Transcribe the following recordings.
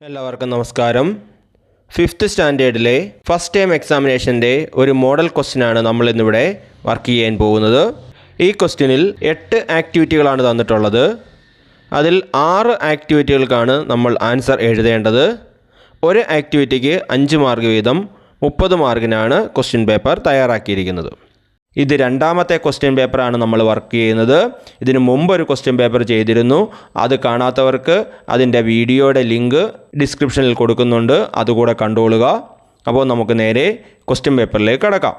എല്ലാവർക്കും നമസ്കാരം. 5th സ്റ്റാൻഡേർഡിലെ first time എക്സാമിനേഷൻ്റെ ഒരു മോഡൽ ക്വസ്റ്റ്യനാണ് നമ്മൾ ഇന്നിവിടെ വർക്ക് ചെയ്യാൻ പോകുന്നത്. ഈ ക്വസ്റ്റ്യനിൽ 8 ആക്ടിവിറ്റികളാണ് തന്നിട്ടുള്ളത്. അതിൽ 6 ആക്ടിവിറ്റികൾക്കാണ് നമ്മൾ ആൻസർ എഴുതേണ്ടത്. ഒരു ആക്ടിവിറ്റിക്ക് 5 മാർക്ക് വീതം 30 മാർക്കിനാണ് ക്വസ്റ്റ്യൻ പേപ്പർ തയ്യാറാക്കിയിരിക്കുന്നത്. ഇത് രണ്ടാമത്തെ ക്വസ്റ്റ്യൻ പേപ്പറാണ് നമ്മൾ വർക്ക് ചെയ്യുന്നത്. ഇതിനു മുമ്പ് ഒരു ക്വസ്റ്റ്യൻ പേപ്പർ ചെയ്തിരുന്നു. അത് കാണാത്തവർക്ക് അതിൻ്റെ വീഡിയോയുടെ ലിങ്ക് ഡിസ്ക്രിപ്ഷനിൽ കൊടുക്കുന്നുണ്ട്, അതുകൂടെ കണ്ടുകൊള്ളുക. അപ്പോൾ നമുക്ക് നേരെ ക്വസ്റ്റ്യൻ പേപ്പറിലേക്ക് കടക്കാം.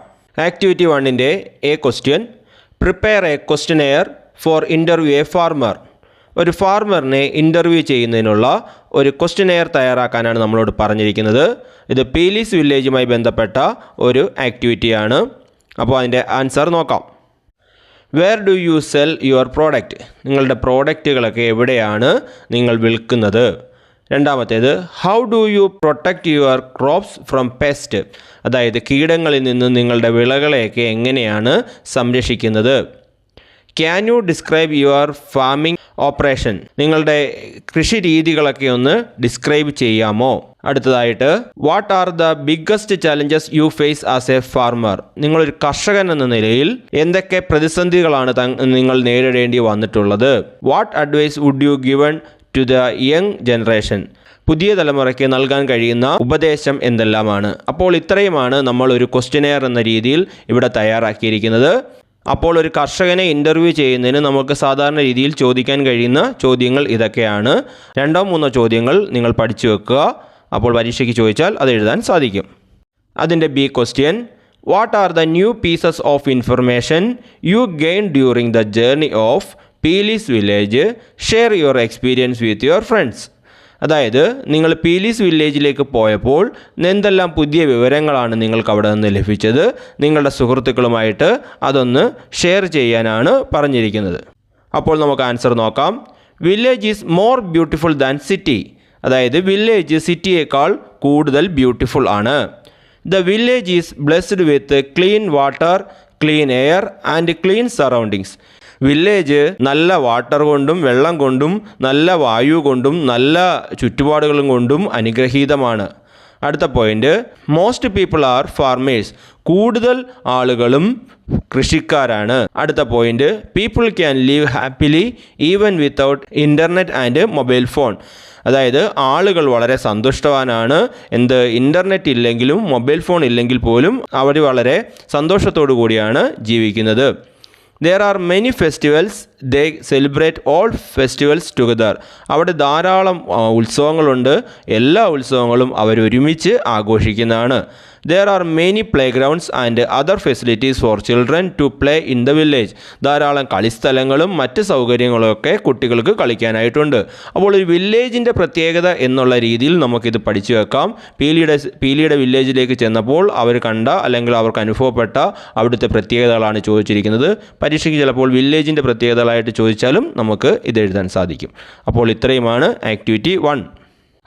ആക്ടിവിറ്റി 1ൻ്റെ A question: prepare a questionnaire for interview a farmer. ഒരു ഫാർമറിനെ ഇൻ്റർവ്യൂ ചെയ്യുന്നതിനുള്ള ഒരു ക്വസ്റ്റ്യനെയർ തയ്യാറാക്കാനാണ് നമ്മളോട് പറഞ്ഞിരിക്കുന്നത്. ഇത് പീലീസ് വില്ലേജുമായി ബന്ധപ്പെട്ട ഒരു ആക്ടിവിറ്റിയാണ്. അപ്പോൾ അതിൻ്റെ ആൻസർ നോക്കാം. Where do you sell your product? നിങ്ങളുടെ പ്രോഡക്റ്റുകളൊക്കെ എവിടെയാണ് നിങ്ങൾ വിൽക്കുന്നത്? രണ്ടാമത്തേത്, how do you protect your crops from pest? അതായത് കീടങ്ങളിൽ നിന്ന് നിങ്ങളുടെ വിളകളെയൊക്കെ എങ്ങനെയാണ് സംരക്ഷിക്കുന്നത്? Can you describe your farming operation? നിങ്ങളുടെ കൃഷി രീതികളൊക്കെ ഒന്ന് ഡിസ്ക്രൈബ് ചെയ്യാമോ? അടുത്തതായിട്ട്, what are the biggest challenges you face as a farmer? നിങ്ങളൊരു കർഷകൻ എന്ന നിലയിൽ എന്തൊക്കെ പ്രതിസന്ധികളാണ് നിങ്ങൾ നേരിടേണ്ടി വന്നിട്ടുള്ളത്? What advice would you given to the young generation? പുതിയ തലമുറയ്ക്ക് നൽകാൻ കഴിയുന്ന ഉപദേശം എന്തെല്ലാമാണ്? അപ്പോൾ ഇത്രയുമാണ് നമ്മൾ ഒരു ക്വസ്റ്റ്യനെയർ എന്ന രീതിയിൽ ഇവിടെ തയ്യാറാക്കിയിരിക്കുന്നത്. അപ്പോൾ ഒരു കർഷകനെ ഇൻ്റർവ്യൂ ചെയ്യുന്നതിന് നമുക്ക് സാധാരണ രീതിയിൽ ചോദിക്കാൻ കഴിയുന്ന ചോദ്യങ്ങൾ ഇതൊക്കെയാണ്. 2-3 ചോദ്യങ്ങൾ നിങ്ങൾ പഠിച്ചു വെക്കുക. അപ്പോൾ പരീക്ഷയ്ക്ക് ചോദിച്ചാൽ അത് എഴുതാൻ സാധിക്കും. അതിൻ്റെ B question: what are the new pieces of information U gain during the journey of Peeli's village? Share your experience with your friends. അതായത് നിങ്ങൾ പീലീസ് വില്ലേജിലേക്ക് പോയപ്പോൾ എന്തെല്ലാം പുതിയ വിവരങ്ങളാണ് നിങ്ങൾക്ക് അവിടെ നിന്ന് ലഭിച്ചത്? നിങ്ങളുടെ സുഹൃത്തുക്കളുമായിട്ട് അതൊന്ന് ഷെയർ ചെയ്യാനാണ് പറഞ്ഞിരിക്കുന്നത്. അപ്പോൾ നമുക്ക് ആൻസർ നോക്കാം. Village is more beautiful than city. അതായത് വില്ലേജ് സിറ്റിയേക്കാൾ കൂടുതൽ ബ്യൂട്ടിഫുൾ ആണ്. The village is blessed with clean water, clean air and clean surroundings. Village നല്ല വാട്ടർ കൊണ്ടും വെള്ളം കൊണ്ടും നല്ല വായു കൊണ്ടും നല്ല ചുറ്റുപാടുകളും കൊണ്ടും അനുഗ്രഹീതമാണ്. അടുത്ത point, most people are farmers. കൂടുതൽ ആളുകളും കൃഷിക്കാരാണ്. അടുത്ത point, people can leave happily even without internet and mobile phone. അതായത് ആളുകൾ വളരെ സന്തുഷ്ടവാനാണ്. ഇൻ്റർനെറ്റ് ഇല്ലെങ്കിലും മൊബൈൽ ഫോൺ ഇല്ലെങ്കിൽ പോലും അവർ വളരെ സന്തോഷത്തോടു കൂടിയാണ് ജീവിക്കുന്നത്. There are many festivals. They celebrate all festivals together. അവിടെ ധാരാളം ഉത്സവങ്ങളുണ്ട്. എല്ലാ ഉത്സവങ്ങളും അവർ ഒരുമിച്ച് ആഘോഷിക്കുന്നതാണ്. There are many playgrounds and other facilities for children to play in the village. ധാരാളം കളിസ്ഥലങ്ങളും മറ്റ് സൗകര്യങ്ങളൊക്കെ കുട്ടികൾക്ക് കളിക്കാനായിട്ടുണ്ട്. അപ്പോൾ ഒരു വില്ലേജിൻ്റെ പ്രത്യേകത എന്നുള്ള രീതിയിൽ നമുക്കിത് പഠിച്ചു വെക്കാം. പീലിയുടെ വില്ലേജിലേക്ക് ചെന്നപ്പോൾ അവർ കണ്ട അല്ലെങ്കിൽ അവർക്ക് അനുഭവപ്പെട്ട അവിടുത്തെ പ്രത്യേകതകളാണ് ചോദിച്ചിരിക്കുന്നത്. പരീക്ഷയ്ക്ക് ചിലപ്പോൾ വില്ലേജിൻ്റെ പ്രത്യേകതകളായിട്ട് ചോദിച്ചാലും നമുക്ക് ഇത് എഴുതാൻ സാധിക്കും. അപ്പോൾ ഇത്രയുമാണ് ആക്ടിവിറ്റി 1.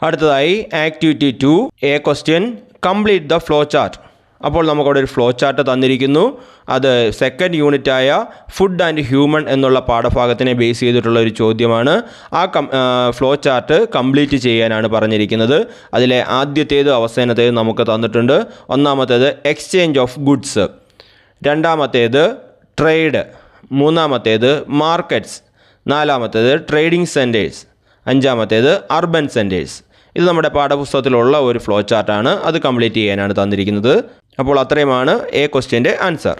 അടുത്തതായി activity 2 A question: complete the flow chart. അപ്പോൾ നമുക്കവിടെ ഒരു ഫ്ലോ ചാർട്ട് തന്നിരിക്കുന്നു. അത് 2nd യൂണിറ്റായ ഫുഡ് ആൻഡ് ഹ്യൂമൻ എന്നുള്ള പാഠഭാഗത്തിനെ ബേസ് ചെയ്തിട്ടുള്ള ഒരു ചോദ്യമാണ്. ആ ഫ്ലോ ചാർട്ട് കംപ്ലീറ്റ് ചെയ്യാനാണ് പറഞ്ഞിരിക്കുന്നത്. അതിലെ ആദ്യത്തേത് അവസാനത്തേത് നമുക്ക് തന്നിട്ടുണ്ട്. ഒന്നാമത്തേത് എക്സ്ചേഞ്ച് ഓഫ് ഗുഡ്സ്, രണ്ടാമത്തേത് ട്രേഡ്, മൂന്നാമത്തേത് മാർക്കറ്റ്സ്, നാലാമത്തേത് ട്രേഡിംഗ് സെൻറ്റേഴ്സ്, അഞ്ചാമത്തേത് അർബൻ സെൻറ്റേഴ്സ്. ഇത് നമ്മുടെ പാഠപുസ്തകത്തിലുള്ള ഒരു ഫ്ലോ ചാർട്ടാണ്. അത് കംപ്ലീറ്റ് ചെയ്യാനാണ് തന്നിരിക്കുന്നത്. അപ്പോൾ അത്രയുമാണ് എ ക്വസ്റ്റ്യൻ്റെ ആൻസർ.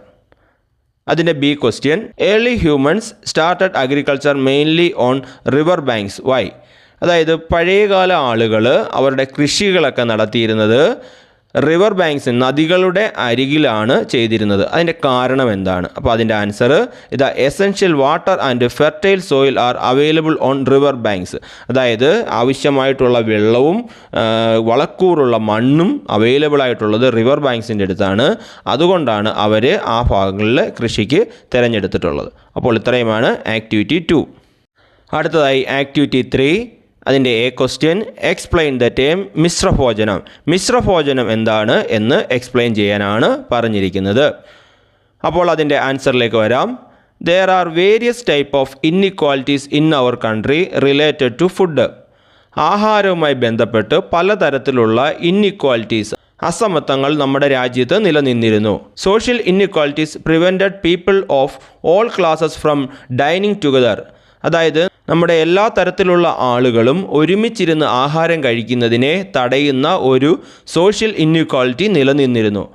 അതിൻ്റെ B question: early humans started agriculture mainly on river banks. Why? അതായത് പഴയകാല ആളുകൾ അവരുടെ കൃഷികളൊക്കെ നടത്തിയിരുന്നത് റിവർ ബാങ്ക്സ്, നദികളുടെ അരികിലാണ് ചെയ്തിരുന്നത്. അതിൻ്റെ കാരണം എന്താണ്? അപ്പോൾ അതിൻ്റെ answer: the essential water and fertile soil are available on river banks. അതായത് ആവശ്യമായിട്ടുള്ള വെള്ളവും വളക്കൂറുള്ള മണ്ണും അവൈലബിൾ ആയിട്ടുള്ളത് റിവർ ബാങ്ക്സിൻ്റെ അടുത്താണ്. അതുകൊണ്ടാണ് അവർ ആ ഭാഗങ്ങളിൽ കൃഷിക്ക് തിരഞ്ഞെടുത്തിട്ടുള്ളത്. അപ്പോൾ ഇത്രയുമാണ് ആക്ടിവിറ്റി 2. അടുത്തതായി ആക്ടിവിറ്റി 3. അതിൻ്റെ A question: explain the term മിശ്രഭോജനം. മിശ്രഭോജനം എന്താണ് എന്ന് എക്സ്പ്ലെയിൻ ചെയ്യാനാണ് പറഞ്ഞിരിക്കുന്നത്. അപ്പോൾ അതിൻ്റെ ആൻസറിലേക്ക് വരാം. There are various type of inequalities in our country related to food. ആഹാരവുമായി ബന്ധപ്പെട്ട് പലതരത്തിലുള്ള ഇൻഇക്വാലിറ്റീസ് അസമത്വങ്ങൾ നമ്മുടെ രാജ്യത്ത് നിലനിന്നിരുന്നു. Social inequalities prevented people of all classes from dining together. അതായത് നമ്മുടെ എല്ലാ തരത്തിലുള്ള ആളുകളും ഒരുമിച്ചിരുന്ന് ആഹാരം കഴിക്കുന്നതിനെ തടയുന്ന ഒരു സോഷ്യൽ ഇൻഇക്വാലിറ്റി നിലനിന്നിരുന്നു.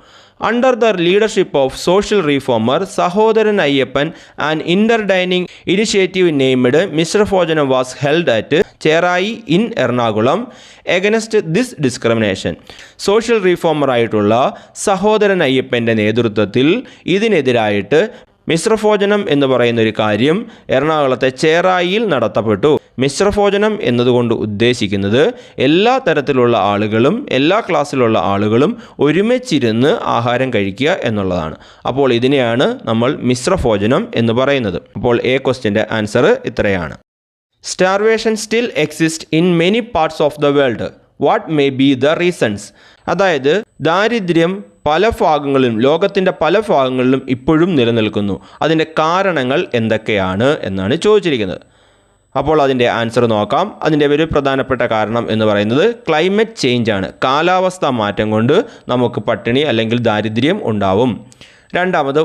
Under the leadership of social reformer Sahodaran Ayyappan, an inter-dining initiative named Mishra Bhojanam was held at Cherai in Ernakulam against this discrimination. Social reformer ആയിട്ടുള്ള സഹോദരൻ അയ്യപ്പൻ്റെ നേതൃത്വത്തിൽ ഇതിനെതിരായിട്ട് മിശ്രഭോജനം എന്ന് പറയുന്ന ഒരു കാര്യം എറണാകുളത്തെ ചേറായിയിൽ നടത്തപ്പെട്ടു. മിശ്രഭോജനം എന്നതുകൊണ്ട് ഉദ്ദേശിക്കുന്നത് എല്ലാ തരത്തിലുള്ള ആളുകളും എല്ലാ ക്ലാസ്സിലുള്ള ആളുകളും ഒരുമിച്ചിരുന്ന് ആഹാരം കഴിക്കുക എന്നുള്ളതാണ്. അപ്പോൾ ഇതിനെയാണ് നമ്മൾ മിശ്രഭോജനം എന്ന് പറയുന്നത്. അപ്പോൾ എ ക്വസ്റ്റ്യൻ്റെ ആൻസർ ഇത്രയാണ്. Starvation still exist in many parts of the world. What may be the reasons? അതായത് ദാരിദ്ര്യം പല ഭാഗങ്ങളിലും ലോകത്തിൻ്റെ പല ഭാഗങ്ങളിലും ഇപ്പോഴും നിലനിൽക്കുന്നു. അതിൻ്റെ കാരണങ്ങൾ എന്തൊക്കെയാണ് എന്നാണ് ചോദിച്ചിരിക്കുന്നത്. അപ്പോൾ അതിൻ്റെ ആൻസർ നോക്കാം. അതിൻ്റെ ഒരു പ്രധാനപ്പെട്ട കാരണം എന്ന് പറയുന്നത് ക്ലൈമറ്റ് ചേഞ്ച് ആണ്. കാലാവസ്ഥാ മാറ്റം കൊണ്ട് നമുക്ക് പട്ടിണി അല്ലെങ്കിൽ ദാരിദ്ര്യം ഉണ്ടാവും. രണ്ടാമത്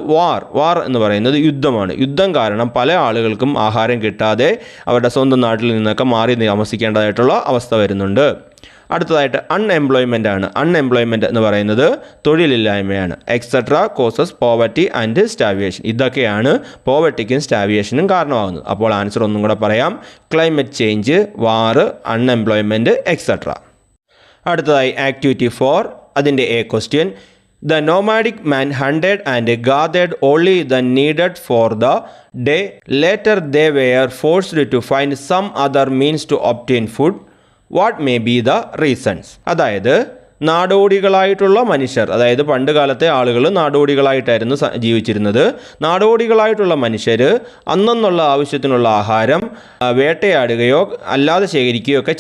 വാർ എന്ന് പറയുന്നത് യുദ്ധമാണ്. യുദ്ധം കാരണം പല ആളുകൾക്കും ആഹാരം കിട്ടാതെ അവരുടെ സ്വന്തം നാട്ടിൽ നിന്നൊക്കെ മാറി താമസിക്കേണ്ടതായിട്ടുള്ള അവസ്ഥ വരുന്നുണ്ട്. അടുത്തതായിട്ട് അൺഎംപ്ലോയ്മെൻ്റ് ആണ്. അൺഎംപ്ലോയ്മെൻറ്റ് എന്ന് പറയുന്നത് തൊഴിലില്ലായ്മയാണ്. Etcetera causes poverty and starvation. ഇതൊക്കെയാണ് പോവർട്ടിക്കും സ്റ്റാവിയേഷനും കാരണമാകുന്നത്. അപ്പോൾ ആൻസർ ഒന്നും കൂടെ പറയാം. Climate change, war, unemployment, etcetera. അടുത്തതായി ആക്ടിവിറ്റി 4. അതിൻ്റെ A question. The nomadic man hunted and gathered only the needed for the day. Later they were forced to find some other means to obtain food. What may be the reasons? അതായത് നാടോടികളായിട്ടുള്ള മനുഷ്യർ, അതായത് പണ്ട് കാലത്തെ ആളുകൾ നാടോടികളായിട്ടായിരുന്നു ജീവിച്ചിരുന്നത്. നാടോടികളായിട്ടുള്ള മനുഷ്യർ അന്നുള്ള ആവശ്യത്തിനുള്ള ആഹാരം വേട്ടയാടുകയോ അല്ലാതെ ശേഖരിക്കുകയോ ഒക്കെ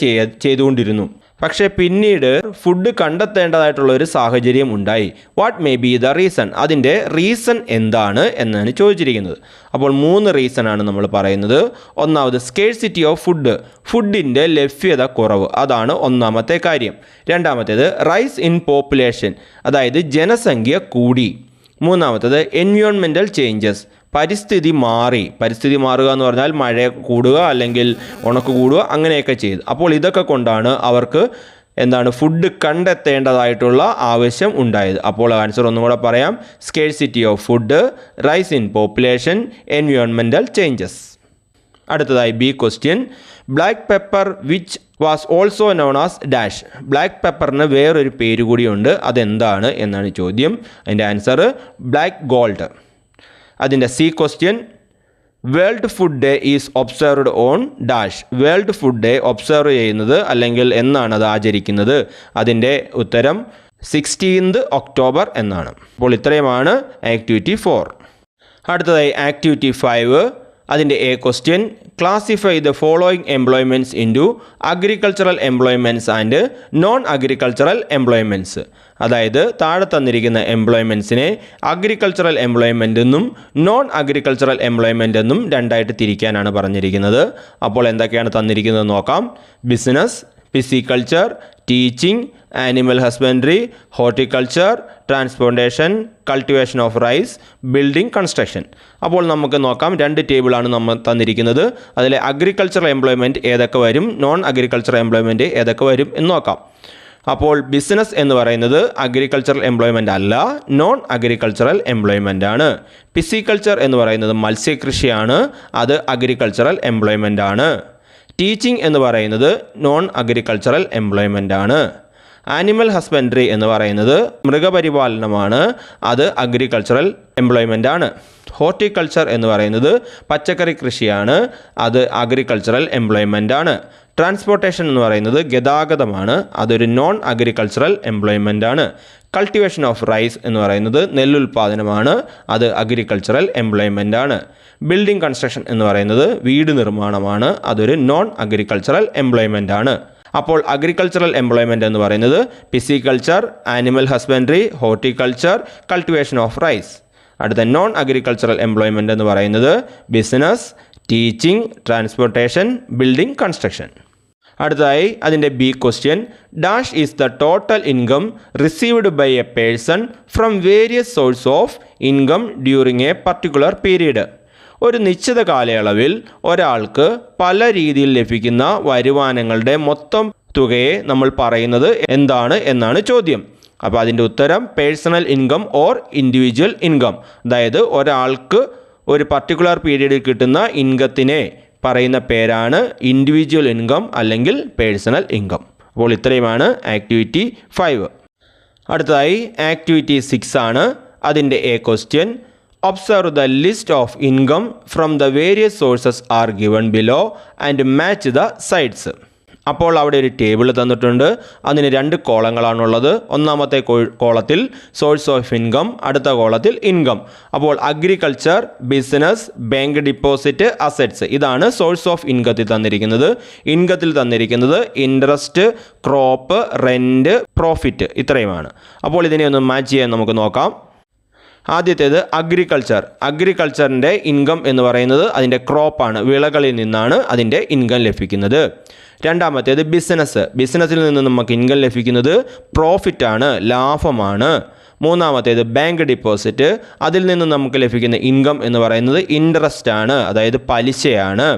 ചെയ്തുകൊണ്ടിരുന്നു. പക്ഷേ പിന്നീട് ഫുഡ് കണ്ടെത്തേണ്ടതായിട്ടുള്ള ഒരു സാഹചര്യം ഉണ്ടായി. What may be the reason? അതിൻ്റെ റീസൺ എന്താണ് എന്നാണ് ചോദിച്ചിരിക്കുന്നത്. അപ്പോൾ 3 റീസണാണ് നമ്മൾ പറയുന്നത്. ഒന്നാമത് സ്കേഴ്സിറ്റി ഓഫ് ഫുഡ്, ഫുഡിൻ്റെ ലഭ്യത കുറവ്, അതാണ് ഒന്നാമത്തെ കാര്യം. രണ്ടാമത്തേത് റൈസ് ഇൻ പോപ്പുലേഷൻ, അതായത് ജനസംഖ്യ കൂടി. മൂന്നാമത്തേത് എൻവയോൺമെൻറ്റൽ ചേഞ്ചസ്, പരിസ്ഥിതി മാറുക എന്ന് പറഞ്ഞാൽ മഴ കൂടുക അല്ലെങ്കിൽ ഉണക്ക് കൂടുക അങ്ങനെയൊക്കെ ചെയ്തു. അപ്പോൾ ഇതൊക്കെ കൊണ്ടാണ് അവർക്ക് ഫുഡ് കണ്ടെത്തേണ്ടതായിട്ടുള്ള ആവശ്യം ഉണ്ടായത്. അപ്പോൾ ആൻസർ ഒന്നും കൂടെ പറയാം. Scarcity of food, rise in population, environmental changes. അടുത്തതായി B question. Black pepper which was also known as dash. Black പെപ്പറിന് വേറൊരു പേര് കൂടിയുണ്ട്, അതെന്താണ് എന്നാണ് ചോദ്യം. അതിൻ്റെ ആൻസർ ബ്ലാക്ക് ഗോൾഡ്. അതിൻ്റെ C question. World Food Day is observed on dash. World Food Day observe ചെയ്യുന്നത് അല്ലെങ്കിൽ എന്നാണ് അത് ആചരിക്കുന്നത്? അതിൻ്റെ ഉത്തരം 16th ഒക്ടോബർ എന്നാണ്. അപ്പോൾ ഇത്രയുമാണ് ആക്ടിവിറ്റി 4. അടുത്തതായി ആക്ടിവിറ്റി 5. അതിൻ്റെ A question. Classify the following employments into agricultural employments and non agricultural employments. അതായത് താഴെ തന്നിരിക്കുന്ന എംപ്ലോയ്മെൻറ്റ്സിനെ അഗ്രികൾച്ചറൽ എംപ്ലോയ്മെൻ്റ് എന്നും നോൺ അഗ്രികൾച്ചറൽ എംപ്ലോയ്മെൻ്റ് എന്നും രണ്ടായിട്ട് തിരിക്കാനാണ് പറഞ്ഞിരിക്കുന്നത്. അപ്പോൾ എന്തൊക്കെയാണ് തന്നിരിക്കുന്നത് നോക്കാം. Business, pisciculture, teaching, animal husbandry, horticulture, transportation, cultivation of rice, building, construction. അപ്പോൾ നമുക്ക് നോക്കാം. 2 ടേബിളാണ് നമ്മൾ തന്നിരിക്കുന്നത്. അതിലെ അഗ്രികൾച്ചറൽ എംപ്ലോയ്മെൻറ്റ് ഏതൊക്കെ വരും, നോൺ അഗ്രികൾച്ചറൽ എംപ്ലോയ്മെൻറ്റ് ഏതൊക്കെ വരും എന്ന് നോക്കാം. അപ്പോൾ ബിസിനസ് എന്ന് പറയുന്നത് അഗ്രികൾച്ചറൽ എംപ്ലോയ്മെൻ്റ് അല്ല, നോൺ അഗ്രികൾച്ചറൽ എംപ്ലോയ്മെൻ്റ് ആണ്. പിസിക്കൾച്ചർ എന്ന് പറയുന്നത് മത്സ്യകൃഷിയാണ്, അത് അഗ്രികൾച്ചറൽ എംപ്ലോയ്മെൻ്റ് ആണ്. ടീച്ചിങ് എന്ന് പറയുന്നത് നോൺ അഗ്രികൾച്ചറൽ എംപ്ലോയ്മെൻ്റ് ആണ്. ആനിമൽ ഹസ്ബൻഡറി എന്ന് പറയുന്നത് മൃഗപരിപാലനമാണ്, അത് അഗ്രികൾച്ചറൽ എംപ്ലോയ്മെൻ്റ് ആണ്. ഹോർട്ടിക്കൾച്ചർ എന്ന് പറയുന്നത് പച്ചക്കറി കൃഷിയാണ്, അത് അഗ്രികൾച്ചറൽ എംപ്ലോയ്മെൻ്റ് ആണ്. ട്രാൻസ്പോർട്ടേഷൻ എന്ന് പറയുന്നത് ഗതാഗതമാണ്, അതൊരു നോൺ അഗ്രികൾച്ചറൽ എംപ്ലോയ്മെൻ്റ് ആണ്. കൾട്ടിവേഷൻ ഓഫ് റൈസ് എന്ന് പറയുന്നത് നെല്ലുൽപാദനമാണ്, അത് അഗ്രികൾച്ചറൽ എംപ്ലോയ്മെൻ്റ് ആണ്. ബിൽഡിംഗ് കൺസ്ട്രക്ഷൻ എന്ന് പറയുന്നത് വീട് നിർമ്മാണമാണ്, അതൊരു നോൺ അഗ്രികൾച്ചറൽ എംപ്ലോയ്മെൻ്റ് ആണ്. അപ്പോൾ അഗ്രികൾച്ചറൽ എംപ്ലോയ്മെൻ്റ് എന്ന് പറയുന്നത് pisciculture, animal husbandry, horticulture, cultivation of rice. അടുത്ത നോൺ അഗ്രികൾച്ചറൽ എംപ്ലോയ്മെൻ്റ് എന്ന് പറയുന്നത് business, teaching, transportation, building, construction. അടുത്തതായി അതിൻ്റെ B question, dash is the total income received by a person from various source of income during a particular period. ഒരു നിശ്ചിത കാലയളവിൽ ഒരാൾക്ക് പല രീതിയിൽ ലഭിക്കുന്ന വരുമാനങ്ങളുടെ മൊത്തം തുകയെ നമ്മൾ പറയുന്നത് എന്താണ് എന്നാണ് ചോദ്യം. അപ്പോൾ അതിൻ്റെ ഉത്തരം personal income or individual income. അതായത് ഒരാൾക്ക് ഒരു പർട്ടിക്കുലർ പീരീഡിൽ കിട്ടുന്ന ഇൻകത്തിനെ പറയുന്ന പേരാണ് ഇൻഡിവിജ്വൽ ഇൻകം അല്ലെങ്കിൽ പേഴ്സണൽ ഇൻകം. അപ്പോൾ ഇത്രയുമാണ് ആക്ടിവിറ്റി 5. അടുത്തതായി ആക്ടിവിറ്റി 6 ആണ്. അതിൻ്റെ A question, observe the list of income from the various sources are given below and match the sides. അപ്പോൾ അവിടെ ഒരു ടേബിൾ തന്നിട്ടുണ്ട്. അതിന് 2 കോളങ്ങളാണുള്ളത്. ഒന്നാമത്തെ കോളത്തിൽ സോഴ്സ് ഓഫ് ഇൻകം, അടുത്ത കോളത്തിൽ ഇൻകം. അപ്പോൾ agriculture, business, bank deposit, assets, ഇതാണ് സോഴ്സ് ഓഫ് ഇൻകത്തിൽ തന്നിരിക്കുന്നത്. ഇൻകത്തിൽ തന്നിരിക്കുന്നത് ഇൻട്രസ്റ്റ്, ക്രോപ്പ്, റെൻറ്റ്, പ്രോഫിറ്റ്, ഇത്രയുമാണ്. അപ്പോൾ ഇതിനെ ഒന്ന് മാച്ച് ചെയ്യാൻ നമുക്ക് നോക്കാം. ആദ്യത്തേത് അഗ്രികൾച്ചർ. അഗ്രികൾച്ചറിൻ്റെ ഇൻകം എന്ന് പറയുന്നത് അതിൻ്റെ ക്രോപ്പാണ്, വിളകളിൽ നിന്നാണ് അതിൻ്റെ ഇൻകം ലഭിക്കുന്നത്. രണ്ടാമത്തേത് ബിസിനസ്. ബിസിനസ്സിൽ നിന്ന് നമുക്ക് ഇൻകം ലഭിക്കുന്നത് പ്രോഫിറ്റാണ്, ലാഭമാണ്. മൂന്നാമത്തേത് ബാങ്ക് ഡിപ്പോസിറ്റ്. അതിൽ നിന്ന് നമുക്ക് ലഭിക്കുന്ന ഇൻകം എന്ന് പറയുന്നത് ഇൻട്രസ്റ്റ് ആണ്, അതായത് പലിശയാണ്.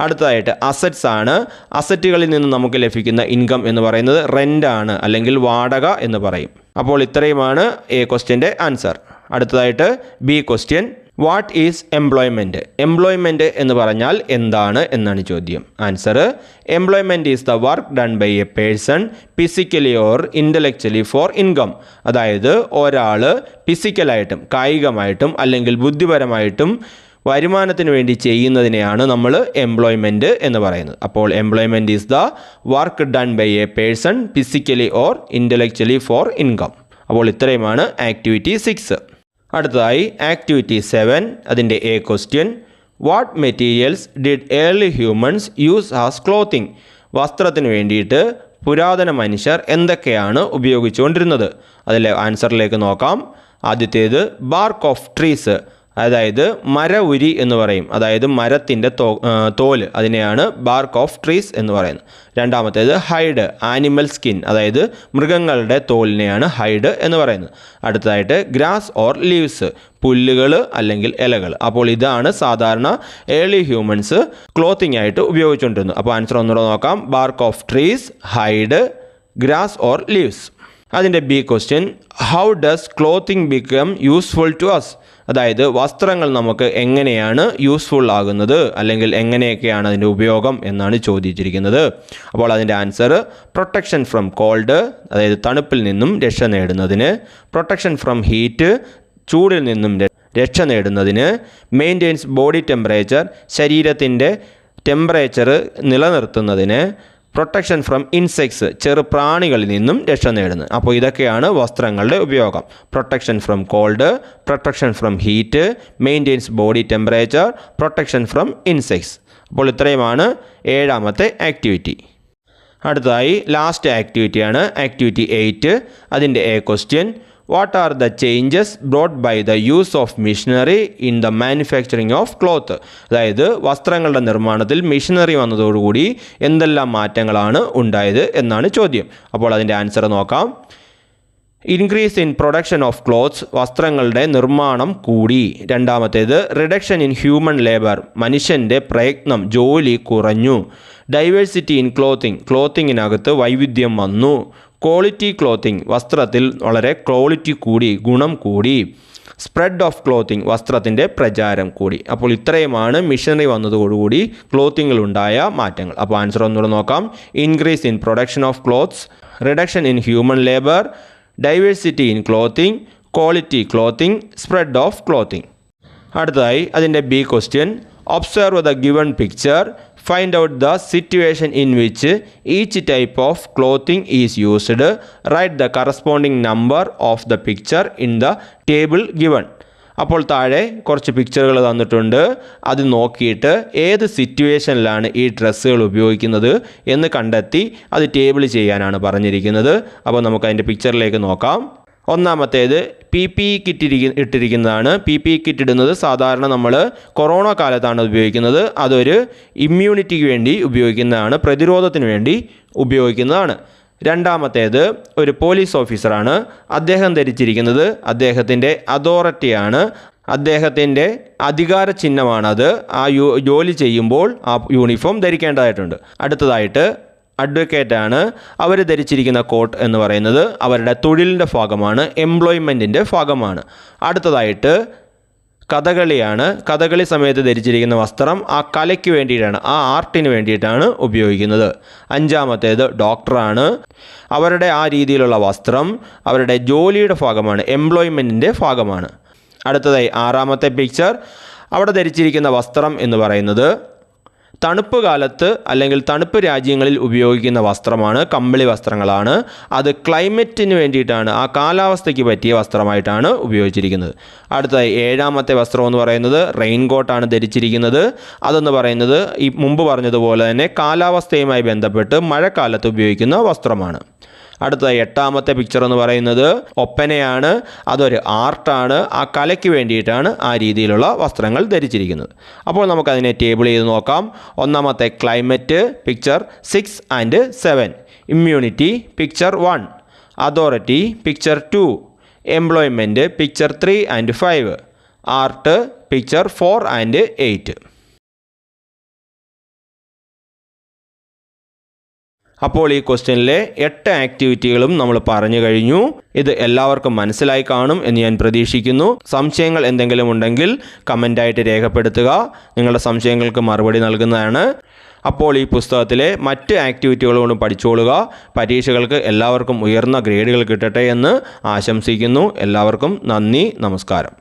അടുത്തതായിട്ട് അസറ്റ്സ് ആണ്. അസറ്റുകളിൽ നിന്ന് നമുക്ക് ലഭിക്കുന്ന ഇൻകം എന്ന് പറയുന്നത് റെൻ്റാണ് അല്ലെങ്കിൽ വാടക എന്ന് പറയും. അപ്പോൾ ഇത്രയുമാണ് എ ക്വസ്റ്റ്യൻ്റെ ആൻസർ. അടുത്തതായിട്ട് B question, what is employment? Employment എന്ന് പറഞ്ഞാൽ എന്താണ് എന്നാണ് ചോദ്യം. Answer, employment is the work done by a person physically or intellectually for income. അതായത് ഒരാൾ ഫിസിക്കലായിട്ടും കായികമായിട്ടും അല്ലെങ്കിൽ ബുദ്ധിപരമായിട്ടും വരുമാനത്തിന് വേണ്ടി ചെയ്യുന്നതിനെയാണ് നമ്മൾ എംപ്ലോയ്മെൻറ്റ് എന്ന് പറയുന്നത്. അപ്പോൾ employment is the work done by a person physically or intellectually for income. അപ്പോൾ ഇത്രയുമാണ് ആക്ടിവിറ്റി 6. അടുത്തതായി ആക്ടിവിറ്റി 7. അതിൻ്റെ A question, what materials did early humans use as clothing? വസ്ത്രത്തിന് വേണ്ടിയിട്ട് പുരാതന മനുഷ്യർ എന്തൊക്കെയാണ് ഉപയോഗിച്ചുകൊണ്ടിരുന്നത്? അതിലെ ആൻസറിലേക്ക് നോക്കാം. ആദ്യത്തേത് ബാർക്ക് ഓഫ് ട്രീസ്, അതായത് മര ഉരി എന്ന് പറയും, അതായത് മരത്തിൻ്റെ തോല്, അതിനെയാണ് ബാർക്ക് ഓഫ് ട്രീസ് എന്ന് പറയുന്നത്. രണ്ടാമത്തേത് ഹൈഡ്, ആനിമൽ സ്കിൻ, അതായത് മൃഗങ്ങളുടെ തോലിനെയാണ് ഹൈഡ് എന്ന് പറയുന്നത്. അടുത്തതായിട്ട് ഗ്രാസ് ഓർ ലീവ്സ്, പുല്ലുകൾ അല്ലെങ്കിൽ ഇലകൾ. അപ്പോൾ ഇതാണ് സാധാരണ ഏർലി ഹ്യൂമൻസ് ക്ലോത്തിങ് ആയിട്ട് ഉപയോഗിച്ചുകൊണ്ടിരുന്നത്. അപ്പോൾ ആൻസർ ഒന്നുകൂടെ നോക്കാം. Bark of trees, hide, grass or leaves. അതിൻ്റെ B question, how does clothing become useful to us? അതായത് വസ്ത്രങ്ങൾ നമുക്ക് എങ്ങനെയാണ് യൂസ്ഫുൾ ആകുന്നത് അല്ലെങ്കിൽ എങ്ങനെയൊക്കെയാണ് അതിൻ്റെ ഉപയോഗം എന്നാണ് ചോദിച്ചിരിക്കുന്നത്. അപ്പോൾ അതിൻ്റെ ആൻസർ, പ്രൊട്ടക്ഷൻ ഫ്രം കോൾഡ്, അതായത് തണുപ്പിൽ നിന്നും രക്ഷ നേടുന്നതിന്. പ്രൊട്ടക്ഷൻ ഫ്രം ഹീറ്റ്, ചൂടിൽ നിന്നും രക്ഷ നേടുന്നതിന്. മെയിൻറ്റെയിൻസ് ബോഡി ടെമ്പറേച്ചർ, ശരീരത്തിൻ്റെ ടെമ്പറേച്ചർ നിലനിർത്തുന്നതിന്. പ്രൊട്ടക്ഷൻ ഫ്രം ഇൻസെക്ട്സ്, ചെറുപ്രാണികളിൽ നിന്നും രക്ഷ നേടുന്നത്. അപ്പോൾ ഇതൊക്കെയാണ് വസ്ത്രങ്ങളുടെ ഉപയോഗം. Protection from cold, protection from heat, maintains body temperature, protection from insects. അപ്പോൾ ഇത്രയുമാണ് 7ാമത്തെ ആക്ടിവിറ്റി. അടുത്തതായി ലാസ്റ്റ് ആക്ടിവിറ്റിയാണ് ആക്ടിവിറ്റി 8. അതിൻ്റെ A question, what are the changes brought by the use of machinery in the manufacturing of cloth? അതായത് വസ്ത്രങ്ങളുടെ നിർമ്മാണത്തിൽ മിഷനറി വന്നതോടുകൂടി എന്തെല്ലാം മാറ്റങ്ങളാണ് ഉണ്ടായത് എന്നാണ് ചോദ്യം. അപ്പോൾ അതിൻ്റെ ആൻസർ നോക്കാം. Increase in production of clothes, വസ്ത്രങ്ങളുടെ നിർമ്മാണം കൂടി. രണ്ടാമത്തേത് റിഡക്ഷൻ ഇൻ ഹ്യൂമൻ ലേബർ, മനുഷ്യൻ്റെ പ്രയത്നം, ജോലി കുറഞ്ഞു. ഡൈവേഴ്സിറ്റി ഇൻ ക്ലോത്തിങ്, ക്ലോത്തിങ്ങിനകത്ത് വൈവിധ്യം വന്നു. ക്വാളിറ്റി ക്ലോത്തിങ്, വസ്ത്രത്തിൽ വളരെ ക്വാളിറ്റി കൂടി, ഗുണം കൂടി. സ്പ്രെഡ് ഓഫ് ക്ലോത്തിങ്, വസ്ത്രത്തിൻ്റെ പ്രചാരം കൂടി. അപ്പോൾ ഇത്രയുമാണ് മിഷനറി വന്നതോടുകൂടി ക്ലോത്തിങ്ങിലുണ്ടായ മാറ്റങ്ങൾ. അപ്പോൾ ആൻസർ ഒന്നുകൂടെ നോക്കാം. Increase in production of clothes, reduction in human labour, diversity in clothing, quality clothing, spread of clothing. അടുത്തതായി അതിൻ്റെ B question, observe the given picture, find out the situation in which each type of clothing is used, write the corresponding number of the picture in the table given. അപ്പോൾ താഴെ കുറച്ച് പിക്ചറുകൾ തന്നിട്ടുണ്ട്. അത് നോക്കിയിട്ട് ഏത് സിറ്റുവേഷനിലാണ് ഈ ഡ്രസ്സുകൾ ഉപയോഗിക്കുന്നത് എന്ന് കണ്ടെത്തി അത് ടേബിൾ ചെയ്യാനാണ് പറഞ്ഞിരിക്കുന്നത്. അപ്പോൾ നമുക്ക് അതിൻ്റെ പിക്ചറിലേക്ക് നോക്കാം. ഒന്നാമത്തേത് PPE കിറ്റ് ഇട്ടിരിക്കുന്നതാണ്. PPE കിറ്റ് ഇടുന്നത് സാധാരണ നമ്മൾ കൊറോണ കാലത്താണ് ഉപയോഗിക്കുന്നത്. അതൊരു ഇമ്മ്യൂണിറ്റിക്ക് വേണ്ടി ഉപയോഗിക്കുന്നതാണ്, പ്രതിരോധത്തിന് വേണ്ടി ഉപയോഗിക്കുന്നതാണ്. രണ്ടാമത്തേത് ഒരു പോലീസ് ഓഫീസറാണ്. അദ്ദേഹം ധരിച്ചിരിക്കുന്നത് അദ്ദേഹത്തിൻ്റെ അതോറിറ്റിയാണ്, അദ്ദേഹത്തിൻ്റെ അധികാര ചിഹ്നമാണത്. ആ ജോലി ചെയ്യുമ്പോൾ ആ യൂണിഫോം ധരിക്കേണ്ടതായിട്ടുണ്ട്. അടുത്തതായിട്ട് അഡ്വക്കേറ്റാണ്. അവർ ധരിച്ചിരിക്കുന്ന കോട്ട് എന്ന് പറയുന്നത് അവരുടെ തൊഴിലിൻ്റെ ഭാഗമാണ്, എംപ്ലോയ്മെൻറ്റിൻ്റെ ഭാഗമാണ്. അടുത്തതായിട്ട് കഥകളിയാണ്. കഥകളി സമയത്ത് ധരിച്ചിരിക്കുന്ന വസ്ത്രം ആ കലയ്ക്ക് വേണ്ടിയിട്ടാണ്, ആ ആർട്ടിന് വേണ്ടിയിട്ടാണ് ഉപയോഗിക്കുന്നത്. അഞ്ചാമത്തേത് ഡോക്ടറാണ്. അവരുടെ ആ രീതിയിലുള്ള വസ്ത്രം അവരുടെ ജോലിയുടെ ഭാഗമാണ്, എംപ്ലോയ്മെൻറ്റിൻ്റെ ഭാഗമാണ്. അടുത്തതായി ആറാമത്തെ പിക്ചർ, അവിടെ ധരിച്ചിരിക്കുന്ന വസ്ത്രം എന്ന് പറയുന്നത് തണുപ്പ് കാലത്ത് അല്ലെങ്കിൽ തണുപ്പ് രാജ്യങ്ങളിൽ ഉപയോഗിക്കുന്ന വസ്ത്രമാണ്, കമ്പിളി വസ്ത്രങ്ങളാണ്. അത് ക്ലൈമറ്റിന് വേണ്ടിയിട്ടാണ്, ആ കാലാവസ്ഥയ്ക്ക് പറ്റിയ വസ്ത്രമായിട്ടാണ് ഉപയോഗിച്ചിരിക്കുന്നത്. അടുത്തതായി ഏഴാമത്തെ വസ്ത്രം എന്ന് പറയുന്നത് റെയിൻ കോട്ടാണ് ധരിച്ചിരിക്കുന്നത്. അതെന്ന് പറയുന്നത് ഈ മുമ്പ് പറഞ്ഞതുപോലെ തന്നെ കാലാവസ്ഥയുമായി ബന്ധപ്പെട്ട് മഴക്കാലത്ത് ഉപയോഗിക്കുന്ന വസ്ത്രമാണ്. അടുത്തതായി എട്ടാമത്തെ പിക്ചർ എന്ന് പറയുന്നത് ഒപ്പനയാണ്. അതൊരു ആർട്ടാണ്, ആ കലയ്ക്ക് വേണ്ടിയിട്ടാണ് ആ രീതിയിലുള്ള വസ്ത്രങ്ങൾ ധരിച്ചിരിക്കുന്നത്. അപ്പോൾ നമുക്കതിനെ ടേബിൾ ചെയ്ത് നോക്കാം. ഒന്നാമത്തെ climate picture 6 and 7, immunity picture 1, authority picture 2, employment picture 3 and 5, art picture 4 and 8. അപ്പോൾ ഈ ക്വസ്റ്റ്യനിലെ 8 ആക്ടിവിറ്റികളും നമ്മൾ പറഞ്ഞു കഴിഞ്ഞു. ഇത് എല്ലാവർക്കും മനസ്സിലായി കാണും എന്ന് ഞാൻ പ്രതീക്ഷിക്കുന്നു. സംശയങ്ങൾ എന്തെങ്കിലും ഉണ്ടെങ്കിൽ കമൻ്റായിട്ട് രേഖപ്പെടുത്തുക. നിങ്ങളുടെ സംശയങ്ങൾക്ക് മറുപടി നൽകുന്നതാണ്. അപ്പോൾ ഈ പുസ്തകത്തിലെ മറ്റ് ആക്ടിവിറ്റികളോടും പഠിച്ചോളുക. പരീക്ഷകൾക്ക് എല്ലാവർക്കും ഉയർന്ന ഗ്രേഡുകൾ കിട്ടട്ടെ എന്ന് ആശംസിക്കുന്നു. എല്ലാവർക്കും നന്ദി, നമസ്കാരം.